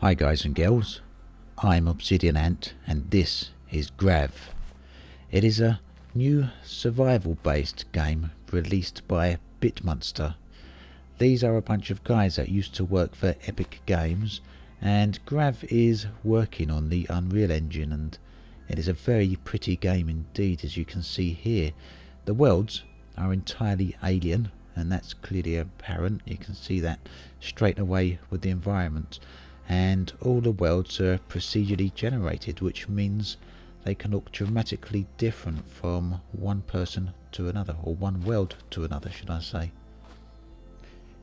Hi guys and girls, I'm Obsidian Ant and this is Grav. It is a new survival based game released by BitMonster. These are a bunch of guys that used to work for Epic Games, and Grav is working on the Unreal Engine, and it is a very pretty game indeed. As you can see here, the worlds are entirely alien, and that's clearly apparent. You can see that straight away with the environment. And all the worlds are procedurally generated, which means they can look dramatically different from one person to another, or one world to another, should I say.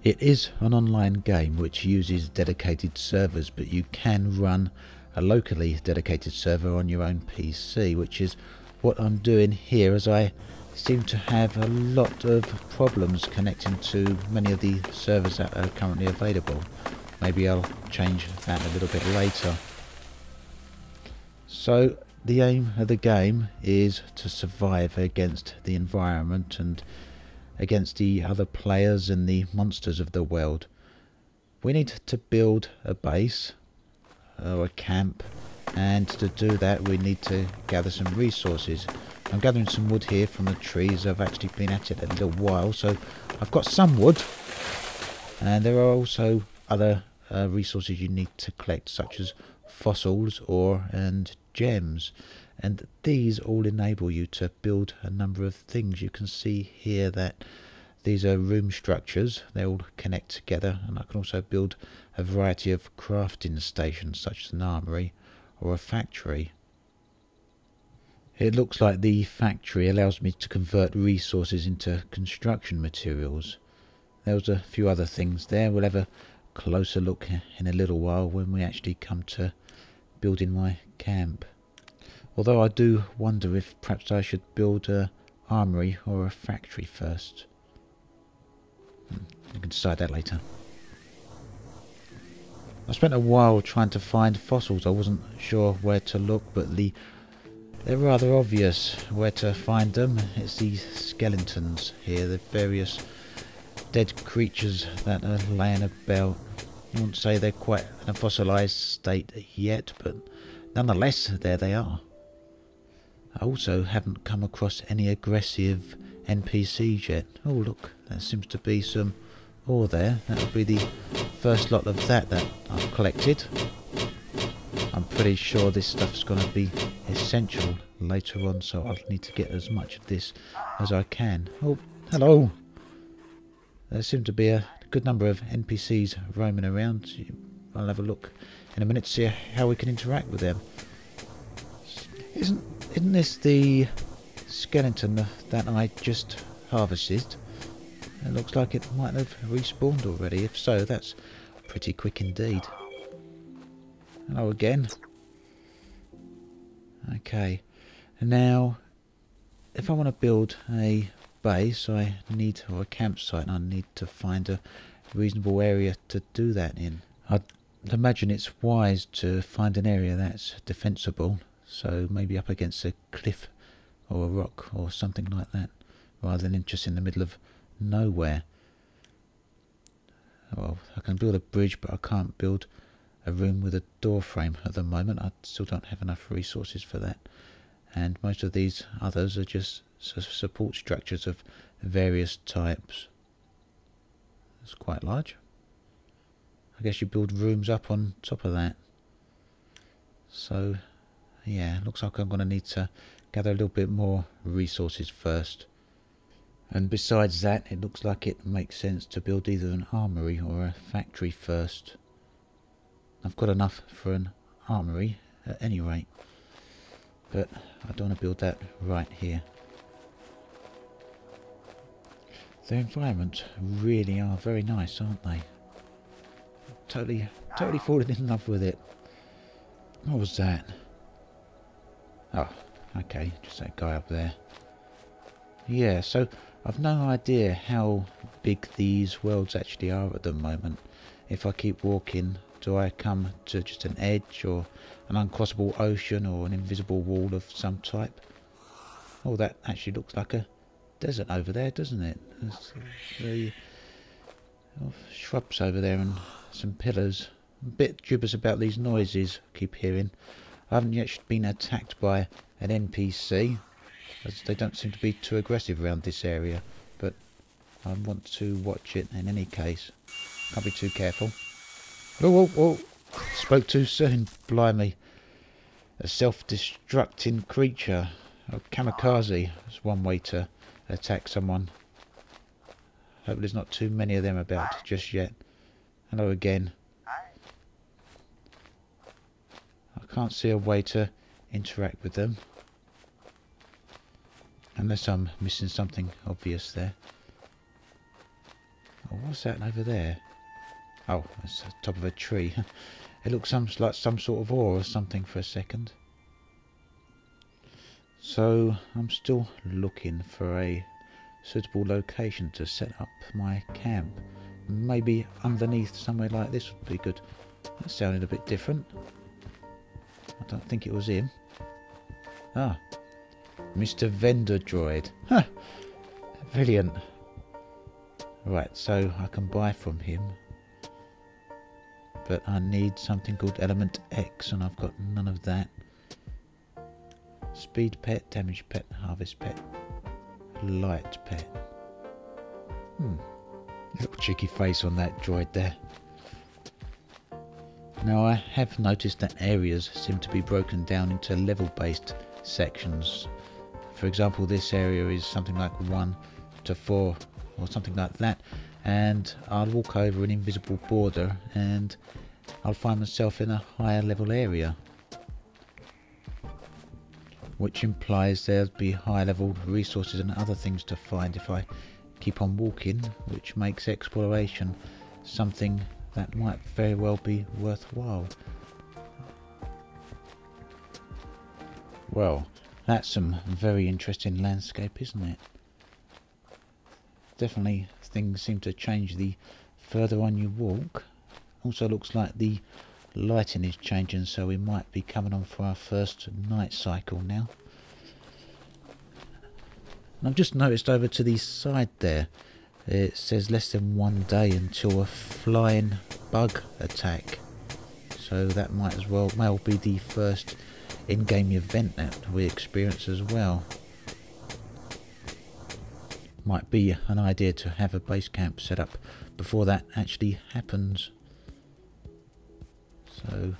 It is an online game which uses dedicated servers, but you can run a locally dedicated server on your own PC, which is what I'm doing here, as I seem to have a lot of problems connecting to many of the servers that are currently available. Maybe I'll change that a little bit later. So the aim of the game is to survive against the environment and against the other players and the monsters of the world. We need to build a base or a camp, and to do that we need to gather some resources. I'm gathering some wood here from the trees. I've actually been at it a little while, so I've got some wood, and there are also other resources you need to collect, such as fossils and gems, and these all enable you to build a number of things. You can see here that these are room structures. They all connect together, and I can also build a variety of crafting stations, such as an armory or a factory. It looks like the factory allows me to convert resources into construction materials. There's a few other things there. We'll have a closer look in a little while when we actually come to building my camp. Although I do wonder if perhaps I should build a armory or a factory first. I can decide that later. I spent a while trying to find fossils. I wasn't sure where to look, but they're rather obvious where to find them. It's these skeletons here, the various dead creatures that are laying about. I wouldn't say they're quite in a fossilised state yet, but nonetheless, there they are. I also haven't come across any aggressive NPCs yet. Oh look, there seems to be some ore there. That'll be the first lot of that I've collected. I'm pretty sure this stuff's going to be essential later on, so I'll need to get as much of this as I can. Oh, hello! There seem to be a good number of NPCs roaming around. I'll have a look in a minute to see how we can interact with them. Isn't this the skeleton that I just harvested? It looks like it might have respawned already. If so, that's pretty quick indeed. Hello again. Okay, and now if I want to build a base, or a campsite, I need to find a reasonable area to do that in. I'd imagine it's wise to find an area that's defensible, so maybe up against a cliff or a rock or something like that, rather than just in the middle of nowhere. Well, I can build a bridge, but I can't build a room with a door frame at the moment. I still don't have enough resources for that, and most of these others are just support structures of various types. It's quite large. I guess you build rooms up on top of that. So yeah, looks like I'm going to need to gather a little bit more resources first. And besides that, it looks like it makes sense to build either an armory or a factory first. I've got enough for an armory at any rate, but I don't want to build that right here. The environments really are very nice, aren't they? Totally fallen in love with it. What was that? Oh, okay, just that guy up there. Yeah, so I've no idea how big these worlds actually are at the moment. If I keep walking, do I come to just an edge, or an uncrossable ocean, or an invisible wall of some type? Oh, that actually looks like a desert over there, doesn't it? There's the shrubs over there and some pillars. a bit dubious about these noises I keep hearing. I haven't yet been attacked by an NPC, as they don't seem to be too aggressive around this area, but I want to watch it in any case. Can't be too careful. Oh, oh, oh! Spoke too soon, blimey. A self-destructing creature. A kamikaze is one way to attack someone. Hope there's not too many of them about just yet. Hello again. I can't see a way to interact with them. Unless I'm missing something obvious there. Oh, what's that over there? Oh, that's the top of a tree. It looks like some sort of ore or something for a second. So, I'm still looking for a suitable location to set up my camp. Maybe underneath somewhere like this would be good. That sounded a bit different. I don't think it was him. Ah, Mr. Vendor Droid. Huh, brilliant. Right, so I can buy from him. But I need something called Element X, and I've got none of that. Speed pet, damage pet, harvest pet, light pet. Little cheeky face on that droid there. Now I have noticed that areas seem to be broken down into level-based sections. For example, this area is something like 1 to 4 or something like that, and I'll walk over an invisible border and I'll find myself in a higher level area, which implies there'll be higher level resources and other things to find if I keep on walking, which makes exploration something that might very well be worthwhile. Well, that's some very interesting landscape, isn't it? Definitely things seem to change the further on you walk. Also looks like the lighting is changing, so we might be coming on for our first night cycle now. And I've just noticed over to the side there, it says less than 1 day until a flying bug attack. So that might as well be the first in-game event that we experience as well. Might be an idea to have a base camp set up before that actually happens. So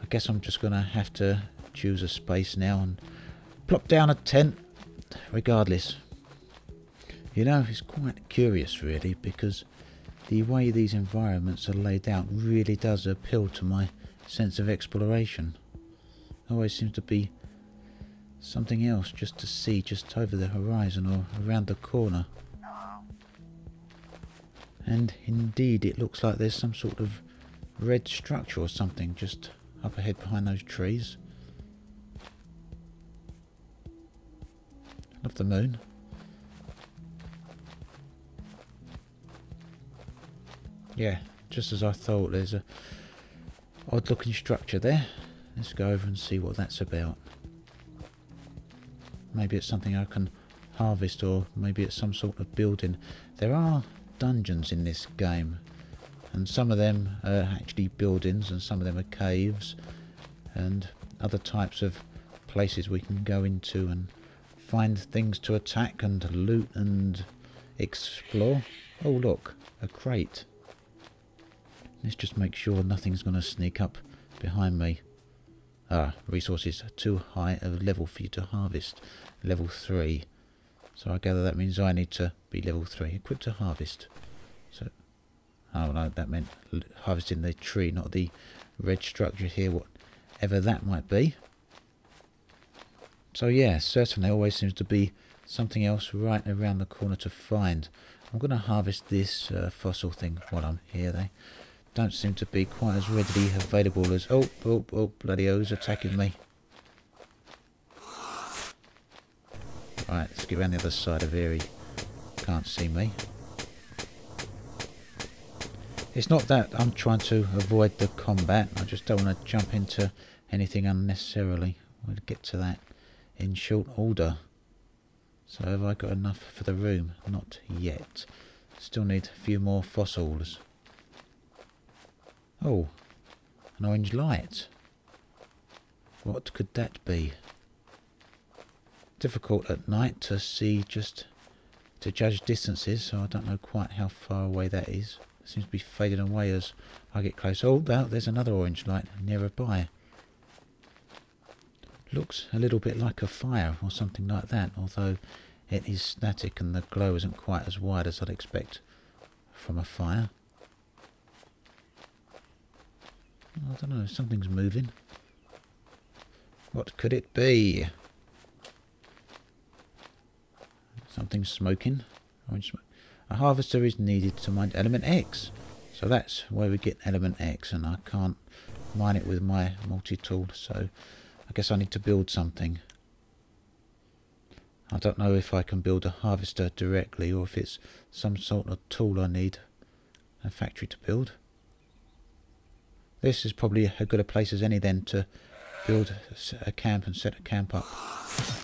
I guess I'm just going to have to choose a space now and plop down a tent regardless. You know, it's quite curious really, because the way these environments are laid out really does appeal to my sense of exploration. There always seems to be something else just to see just over the horizon or around the corner. And indeed it looks like there's some sort of red structure or something just up ahead behind those trees. Love the moon. Yeah, just as I thought, there's a odd looking structure there. Let's go over and see what that's about. Maybe it's something I can harvest, or maybe it's some sort of building. There are dungeons in this game, and some of them are actually buildings and some of them are caves and other types of places we can go into and find things to attack and loot and explore. Oh look, a crate. Let's just make sure nothing's going to sneak up behind me. Ah, resources are too high a level for you to harvest. Level 3. So I gather that means I need to be level 3. Equipped to harvest. So, oh no, that meant harvesting the tree, not the red structure here, whatever that might be. So yeah, certainly always seems to be something else right around the corner to find. I'm going to harvest this fossil thing while I'm here. They don't seem to be quite as readily available as... Oh, bloody hell's attacking me. Right, let's get around the other side of here. He can't see me. It's not that I'm trying to avoid the combat. I just don't want to jump into anything unnecessarily. We'll get to that in short order. So have I got enough for the room? Not yet. Still need a few more fossils. Oh, an orange light. What could that be? Difficult at night to see, just to judge distances, so I don't know quite how far away that is. It seems to be fading away as I get close. Oh, there's another orange light nearby. Looks a little bit like a fire or something like that, although it is static and the glow isn't quite as wide as I'd expect from a fire. I don't know, something's moving. What could it be? Something's smoking. Orange smoke. A harvester is needed to mine element X. So that's where we get element X, and I can't mine it with my multi-tool, so I guess I need to build something. I don't know if I can build a harvester directly or if it's some sort of tool I need a factory to build. This is probably as good a place as any then to build a camp and set a camp up.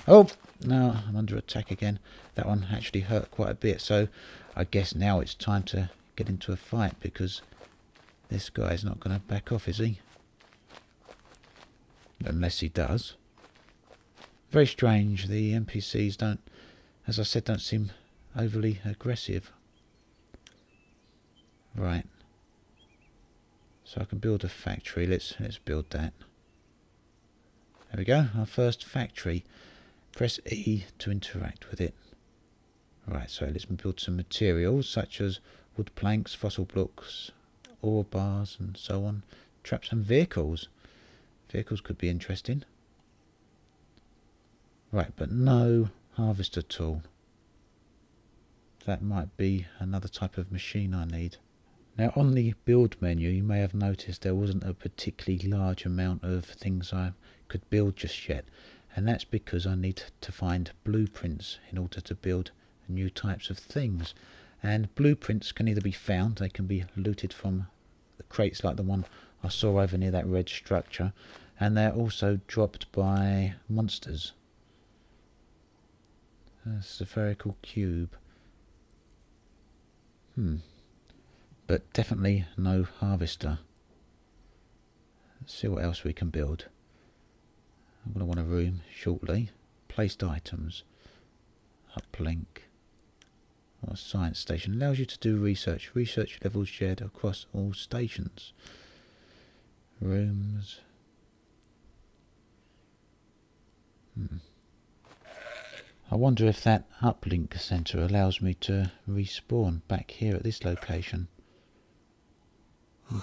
Oh, no, I'm under attack again. That one actually hurt quite a bit, so I guess now it's time to get into a fight, because this guy's not going to back off, is he? Unless he does. Very strange, the NPCs don't, as I said, don't seem overly aggressive. Right. So I can build a factory. Let's build that. There we go, our first factory. Press E to interact with it. Right, so let's build some materials such as wood planks, fossil blocks, ore bars and so on. Traps and vehicles. Vehicles could be interesting. Right, but no harvester tool. That might be another type of machine I need. Now on the build menu you may have noticed there wasn't a particularly large amount of things I could build just yet, and that's because I need to find blueprints in order to build new types of things. And blueprints can either be found, they can be looted from the crates like the one I saw over near that red structure, and they're also dropped by monsters. A spherical cube. But definitely no harvester. Let's see what else we can build. I'm going to want a room shortly. Placed items. Uplink. Or a science station. Allows you to do research. Research levels shared across all stations. Rooms. I wonder if that uplink centre allows me to respawn back here at this location.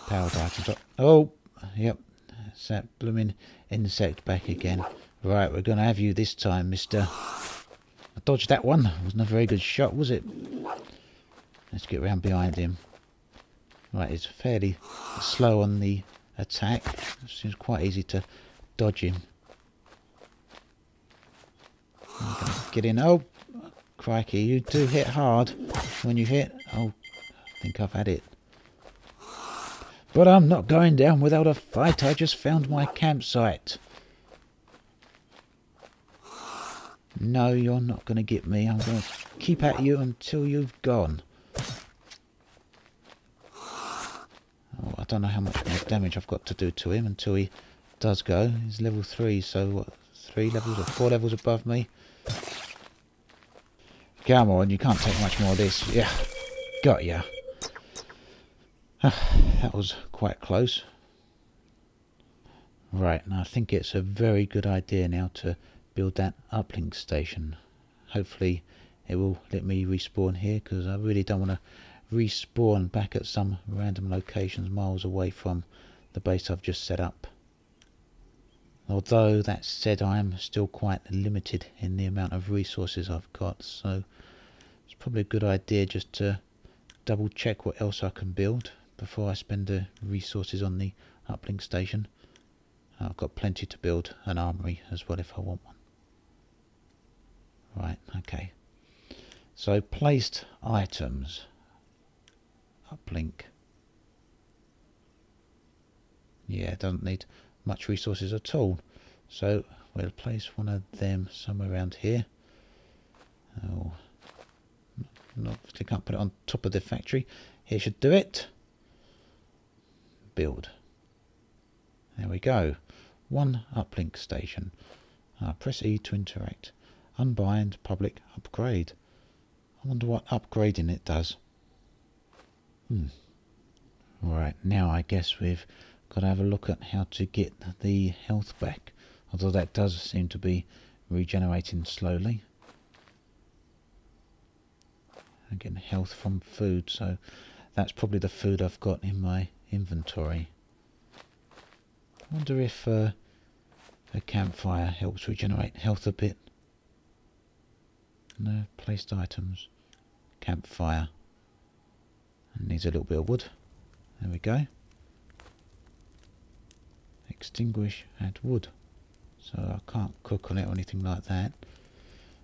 Powered items. Oh, yep. It's that blooming insect back again. Right, we're going to have you this time, mister. I dodged that one. Wasn't a very good shot, was it? Let's get round behind him. Right, he's fairly slow on the attack. It seems quite easy to dodge him. I'm going to get in. Oh, crikey, you do hit hard when you hit. Oh, I think I've had it. But I'm not going down without a fight. I just found my campsite. No, you're not going to get me. I'm going to keep at you until you've gone. Oh, I don't know how much more damage I've got to do to him until he does go. He's level 3, so what, 3 levels or 4 levels above me? Come on, you can't take much more of this. Yeah, got ya. That was quite close. Right, and I think it's a very good idea now to build that uplink station. Hopefully it will let me respawn here, because I really don't want to respawn back at some random locations miles away from the base I've just set up. Although that said, I am still quite limited in the amount of resources I've got, so it's probably a good idea just to double check what else I can build before I spend the resources on the uplink station. I've got plenty to build an armory as well if I want one. Right, okay. So placed items. Uplink. Yeah, it doesn't need much resources at all. So we'll place one of them somewhere around here. Oh, I can't put it on top of the factory. Here should do it. Build. There we go. One uplink station. Press E to interact. Unbind public upgrade. I wonder what upgrading it does. Right, now I guess we've got to have a look at how to get the health back. Although that does seem to be regenerating slowly. I'm getting health from food, so that's probably the food I've got in my inventory. I wonder if a campfire helps regenerate health a bit. No, placed items. Campfire. It needs a little bit of wood. There we go. Extinguish, add wood. So I can't cook on it or anything like that.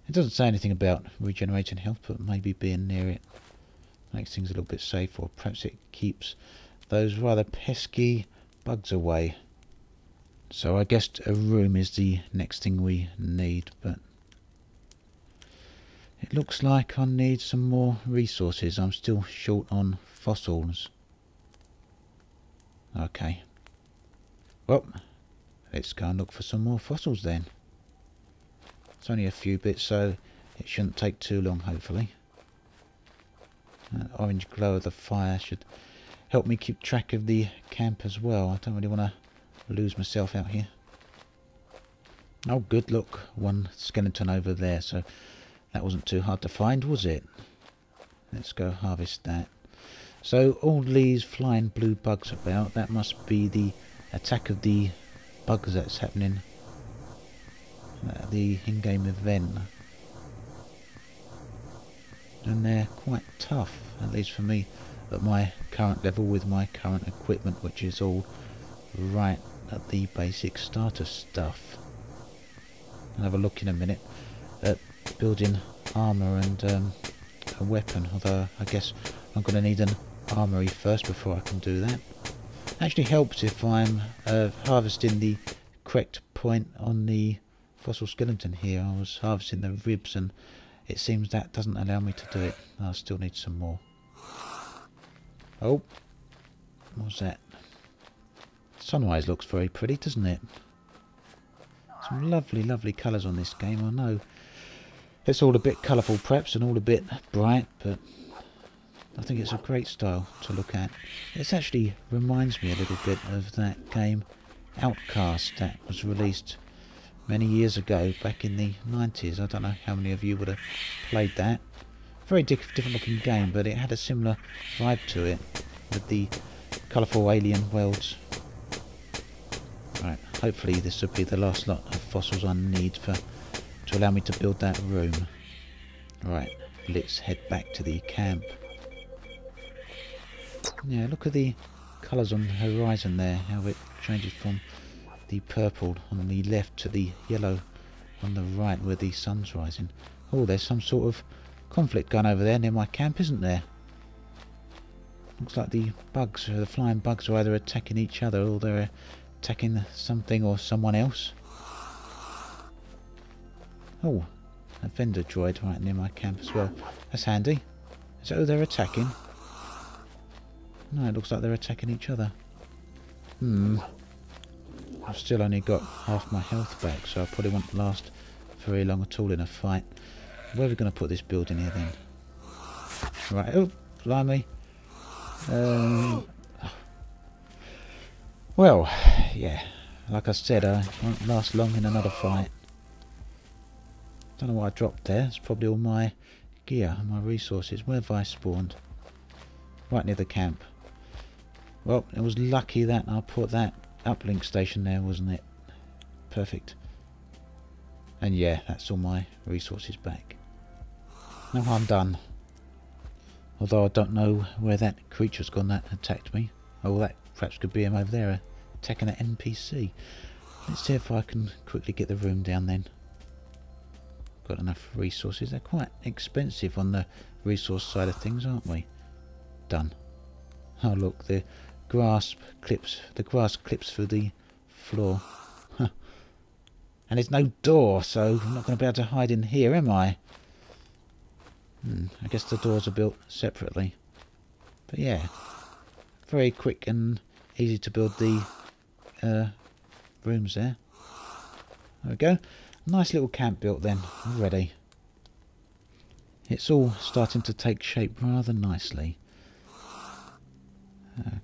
It doesn't say anything about regenerating health, but maybe being near it makes things a little bit safer, or perhaps it keeps those rather pesky bugs away. So I guess a room is the next thing we need, but it looks like I need some more resources. I'm still short on fossils. Okay. Well, let's go and look for some more fossils then. It's only a few bits, so it shouldn't take too long, hopefully. That orange glow of the fire should help me keep track of the camp as well. I don't really want to lose myself out here. Oh, good, look. One skeleton over there, so that wasn't too hard to find, was it? Let's go harvest that. So all these flying blue bugs about, that must be the attack of the bugs that's happening at the in-game event. And they're quite tough, at least for me, at my current level with my current equipment, which is all right at the basic starter stuff. I'll have a look in a minute at building armour and a weapon, although I guess I'm going to need an armoury first before I can do that. Actually helps if I'm harvesting the correct point on the fossil skeleton here. I was harvesting the ribs and it seems that doesn't allow me to do it. I still need some more. Oh, what's that? Sunrise looks very pretty, doesn't it? Some lovely, lovely colours on this game, I know. It's all a bit colourful perhaps and all a bit bright, but I think it's a great style to look at. It actually reminds me a little bit of that game Outcast that was released many years ago, back in the 90s. I don't know how many of you would have played that. Very different looking game, but it had a similar vibe to it, with the colourful alien worlds. Right, hopefully this will be the last lot of fossils I need to allow me to build that room. Right, let's head back to the camp. Yeah, look at the colours on the horizon there, how it changes from the purple on the left to the yellow on the right where the sun's rising. Oh, there's some sort of conflict going over there near my camp, isn't there? Looks like the bugs, the flying bugs, are either attacking each other or they're attacking something or someone else. Oh, a vendor droid right near my camp as well. That's handy. Is that who they're attacking? No, it looks like they're attacking each other. I've still only got half my health back, so I probably won't last very long at all in a fight. Where are we going to put this building here then? Right, oh, blimey. Well, yeah, like I said, I won't last long in another fight. Don't know what I dropped there. It's probably all my gear and my resources. Where have I spawned? Right near the camp. Well, it was lucky that I put that uplink station there, wasn't it? Perfect. And yeah, that's all my resources back. Now I'm done. Although I don't know where that creature's gone that attacked me. Oh, that perhaps could be him over there attacking an NPC. Let's see if I can quickly get the room down then. Got enough resources. They're quite expensive on the resource side of things, aren't we? Done. Oh look, the grass clips through the floor. Huh. And there's no door, so I'm not going to be able to hide in here, am I? I guess the doors are built separately. But yeah, very quick and easy to build the rooms there. There we go. Nice little camp built then, already. It's all starting to take shape rather nicely.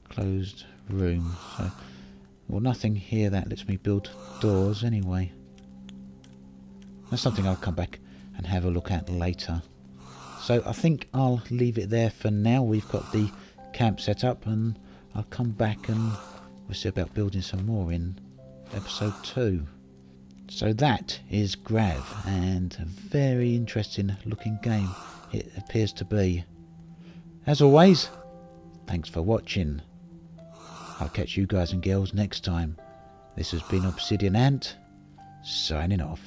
Closed room. So, well, nothing here that lets me build doors anyway. That's something I'll come back and have a look at later. So I think I'll leave it there for now. We've got the camp set up and I'll come back and we'll see about building some more in episode 2. So that is Grav, and a very interesting looking game it appears to be. As always, thanks for watching. I'll catch you guys and girls next time. This has been Obsidian Ant, signing off.